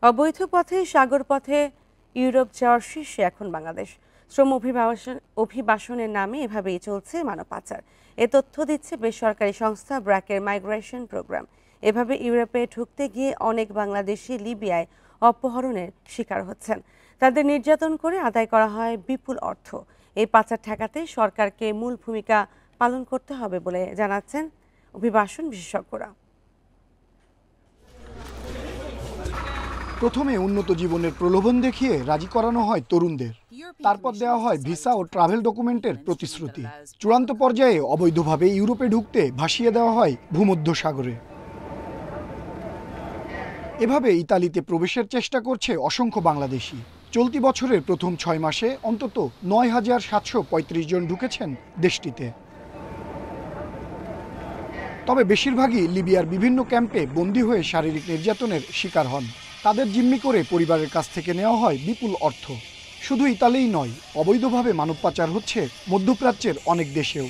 অবৈধ পথে সাগর পথে ইউরোপ যাওয়ার শীর্ষে এখন বাংলাদেশ। শ্রম অভিবাসনের নামে এভাবেই চলছে মানব পাচার। এ তথ্য দিচ্ছে বেসরকারি সংস্থা ব্র্যাকের মাইগ্রেশন প্রোগ্রাম। এভাবে ইউরোপে ঢুকতে গিয়ে অনেক বাংলাদেশি লিবিয়ায় অপহরণের শিকার হচ্ছেন। তাদের নির্যাতন করে আদায় করা হয় বিপুল অর্থ। এই পাচার ঠেকাতে সরকারকে মূল ভূমিকা পালন করতে হবে বলে জানাচ্ছেন অভিবাসন বিশেষজ্ঞরা। প্রথমে উন্নত জীবনের প্রলোভন দেখিয়ে রাজি করানো হয় তরুণদের, তারপর দেওয়া হয় ভিসা ও ট্রাভেল ডকুমেন্টের প্রতিশ্রুতি। চূড়ান্ত পর্যায়ে অবৈধভাবে ইউরোপে ঢুকতে ভাসিয়ে দেওয়া হয় ভূমধ্যসাগরে। এভাবে ইতালিতে প্রবেশের চেষ্টা করছে অসংখ্য বাংলাদেশি। চলতি বছরের প্রথম 6 মাসে অন্তত ৯,৭৩৫ জন ঢুকেছেন দেশটিতে। তবে বেশিরভাগই লিবিয়ার বিভিন্ন ক্যাম্পে বন্দী হয়ে শারীরিক নির্যাতনের শিকার হন। তাদের জিম্মি করে পরিবারের কাছ থেকে নেওয়া হয় বিপুল অর্থ। শুধু ইতালিই নয়, অবৈধভাবে মানব পাচার হচ্ছে মধ্যপ্রাচ্যের অনেক দেশেও।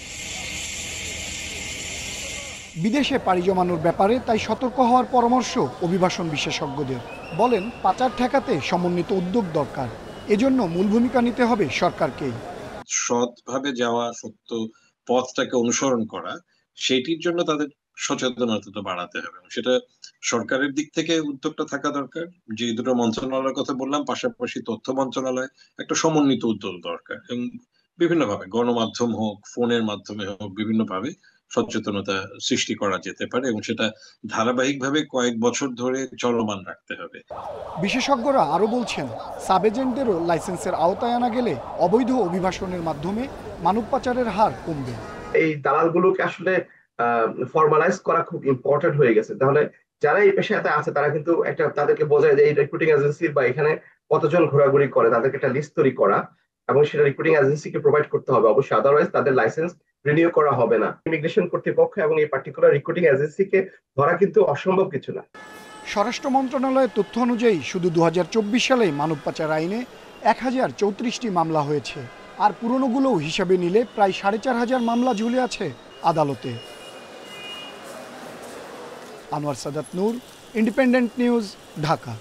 বিদেশে পাড়ি জমানোর ব্যাপারে তাই সতর্ক হওয়ার পরামর্শ অভিবাসন বিশেষজ্ঞদের। বলেন, পাচার ঠেকাতে সমন্বিত উদ্যোগ দরকার। এজন্য মূল ভূমিকা নিতে হবে সরকারকেই। সৎভাবে যাওয়া, সত্য পথটাকে অনুসরণ করা, সেটির জন্য তাদের সচেতনতা বাড়াতে হবে। সেটা সরকারের দিক থেকে উদ্যোগটা থাকা দরকার। যে দুটো মন্ত্রণালয়ের কথা বললাম, পাশাপাশি তথ্য মন্ত্রণালয়, একটা সমন্বিত উদ্যোগ দরকার। এবং বিভিন্নভাবে গণমাধ্যম হোক, ফোনের মাধ্যমে হোক, বিভিন্নভাবে সচেতনতা সৃষ্টি করা যেতে পারে এবং সেটা ধারাবাহিকভাবে কয়েক বছর ধরে চলমান রাখতে হবে। বিশেষজ্ঞরা আরও বলছেন, সাব এজেন্টদেরও লাইসেন্সের আওতায় আনা গেলে অবৈধ অভিবাসনের মাধ্যমে মানব পাচারের হার কমবে। এই দালালগুলোকে আসলে ফর্মালাইজ করা খুব ইম্পর্টেন্ট হয়ে গেছে। তাহলে যারা এই পেশাতে আছে তারা কিন্তু একটা তাদেরকে বোঝায় যে এই রিক্রুটিং এজেন্সির বা এখানে কতজন ঘোরাঘুরি করে, তাদেরকে একটা লিস্ট তৈরি করা এবং সেটা রিক্রুটিং এজেন্সিকে প্রোভাইড করতে হবে। অবশ্যই, আদারওয়াইজ তাদের লাইসেন্স রিনিউ করা হবে না। ইমিগ্রেশন কর্তৃপক্ষ এবং এই পার্টিকুলার রিক্রুটিং এজেন্সিকে ধরা কিন্তু অসম্ভব কিছু না। স্বরাষ্ট্র মন্ত্রণালয়ের তথ্য অনুযায়ী শুধু 2024 সালে মানব পাচার আইনে 1034টি মামলা হয়েছে। আর পুরনোগুলোও হিসাবে নিলে প্রায় 4500 মামলা ঝুলে আছে আদালতে। আনোয়ার সাদাত নূর, ইন্ডিপেন্ডেন্ট নিউজ, ঢাকা।